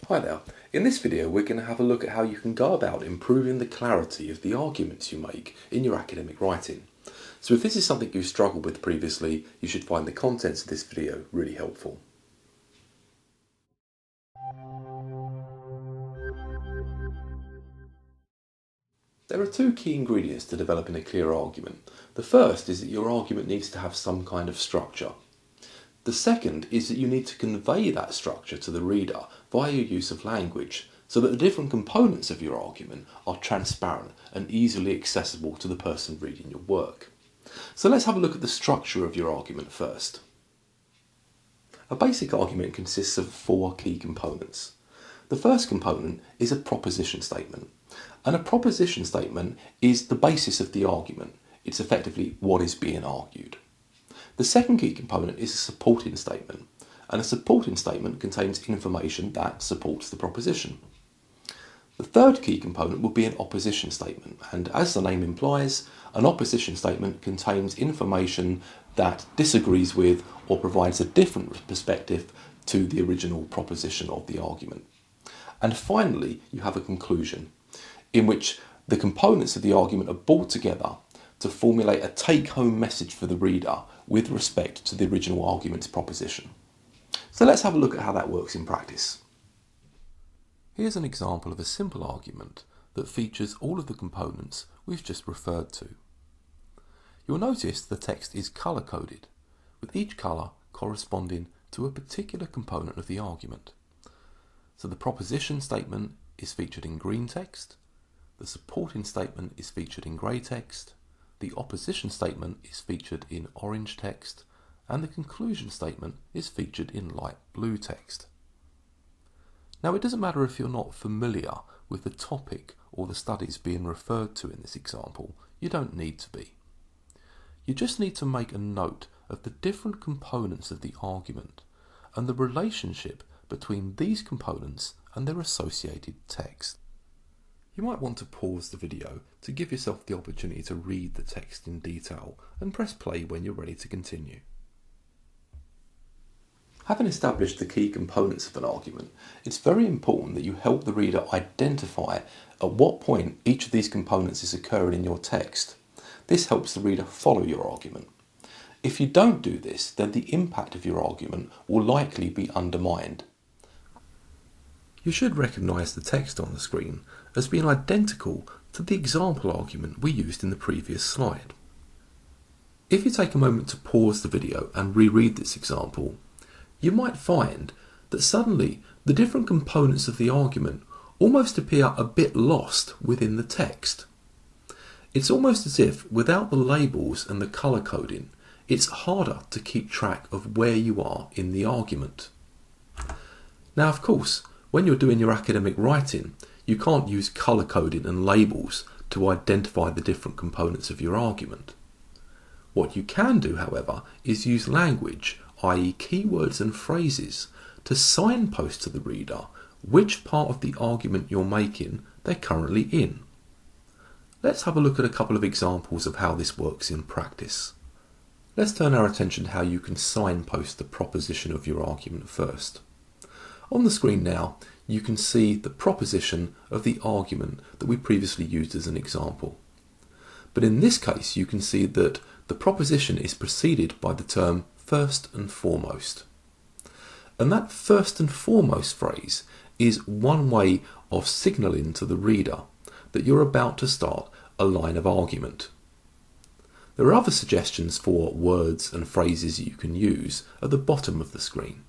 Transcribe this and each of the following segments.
Hi there. In this video we're going to have a look at how you can go about improving the clarity of the arguments you make in your academic writing. So if this is something you've struggled with previously, you should find the contents of this video really helpful. There are two key ingredients to developing a clear argument. The first is that your argument needs to have some kind of structure. The second is that you need to convey that structure to the reader via your use of language, so that the different components of your argument are transparent and easily accessible to the person reading your work. So let's have a look at the structure of your argument first. A basic argument consists of four key components. The first component is a proposition statement, and a proposition statement is the basis of the argument. It's effectively what is being argued. The second key component is a supporting statement, and a supporting statement contains information that supports the proposition. The third key component will be an opposition statement, and as the name implies, an opposition statement contains information that disagrees with or provides a different perspective to the original proposition of the argument. And finally, you have a conclusion, in which the components of the argument are brought together to formulate a take-home message for the reader with respect to the original argument's proposition. So let's have a look at how that works in practice. Here's an example of a simple argument that features all of the components we've just referred to. You'll notice the text is colour-coded, with each colour corresponding to a particular component of the argument. So the proposition statement is featured in green text, the supporting statement is featured in grey text, the opposition statement is featured in orange text, and the conclusion statement is featured in light blue text. Now, it doesn't matter if you're not familiar with the topic or the studies being referred to in this example. You don't need to be. You just need to make a note of the different components of the argument and the relationship between these components and their associated text. You might want to pause the video to give yourself the opportunity to read the text in detail and press play when you're ready to continue. Having established the key components of an argument, it's very important that you help the reader identify at what point each of these components is occurring in your text. This helps the reader follow your argument. If you don't do this, then the impact of your argument will likely be undermined. You should recognise the text on the screen as being identical to the example argument we used in the previous slide. If you take a moment to pause the video and reread this example, you might find that suddenly the different components of the argument almost appear a bit lost within the text. It's almost as if, without the labels and the colour coding, it's harder to keep track of where you are in the argument. Now, of course, when you're doing your academic writing, you can't use colour coding and labels to identify the different components of your argument. What you can do, however, is use language, i.e. keywords and phrases, to signpost to the reader which part of the argument you're making they're currently in. Let's have a look at a couple of examples of how this works in practice. Let's turn our attention to how you can signpost the proposition of your argument first. On the screen now, you can see the proposition of the argument that we previously used as an example. But in this case, you can see that the proposition is preceded by the term first and foremost. And that first and foremost phrase is one way of signalling to the reader that you're about to start a line of argument. There are other suggestions for words and phrases you can use at the bottom of the screen.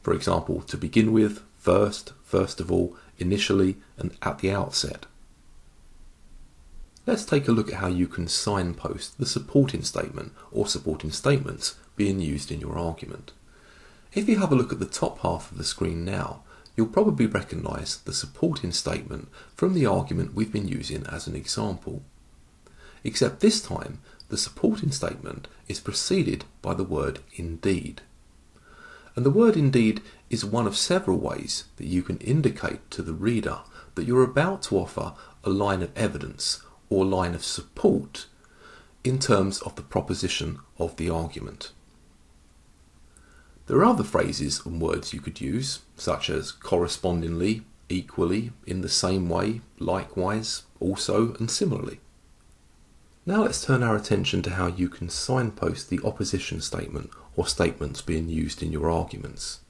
For example, to begin with, first, first of all, initially, and at the outset. Let's take a look at how you can signpost the supporting statement or supporting statements being used in your argument. If you have a look at the top half of the screen now, you'll probably recognise the supporting statement from the argument we've been using as an example. Except this time, the supporting statement is preceded by the word indeed. And the word indeed is one of several ways that you can indicate to the reader that you're about to offer a line of evidence or line of support in terms of the proposition of the argument. There are other phrases and words you could use, such as correspondingly, equally, in the same way, likewise, also, and similarly. Now let's turn our attention to how you can signpost the opposition statement or statements being used in your arguments.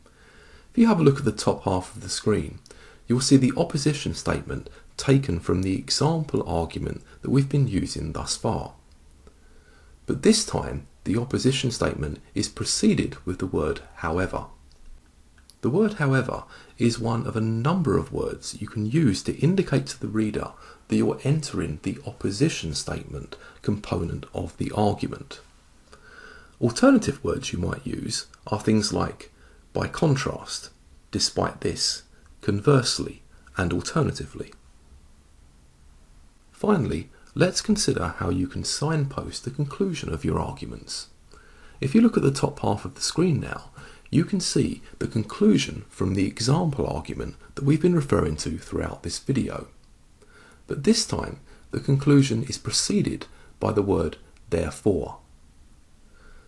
If you have a look at the top half of the screen, you'll see the opposition statement taken from the example argument that we've been using thus far. But this time, the opposition statement is preceded with the word however. The word however is one of a number of words you can use to indicate to the reader that you're entering the opposition statement component of the argument. Alternative words you might use are things like by contrast, despite this, conversely, and alternatively. Finally, let's consider how you can signpost the conclusion of your arguments. If you look at the top half of the screen now, you can see the conclusion from the example argument that we've been referring to throughout this video. But this time, the conclusion is preceded by the word therefore.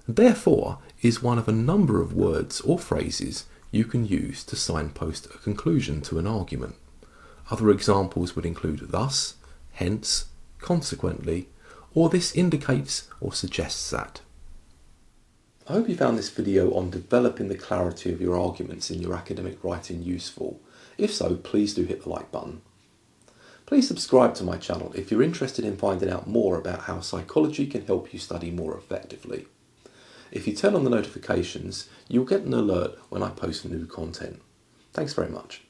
Therefore is one of a number of words or phrases you can use to signpost a conclusion to an argument. Other examples would include thus, hence, consequently, or this indicates or suggests that. I hope you found this video on developing the clarity of your arguments in your academic writing useful. If so, please do hit the like button. Please subscribe to my channel if you're interested in finding out more about how psychology can help you study more effectively. If you turn on the notifications, you'll get an alert when I post new content. Thanks very much.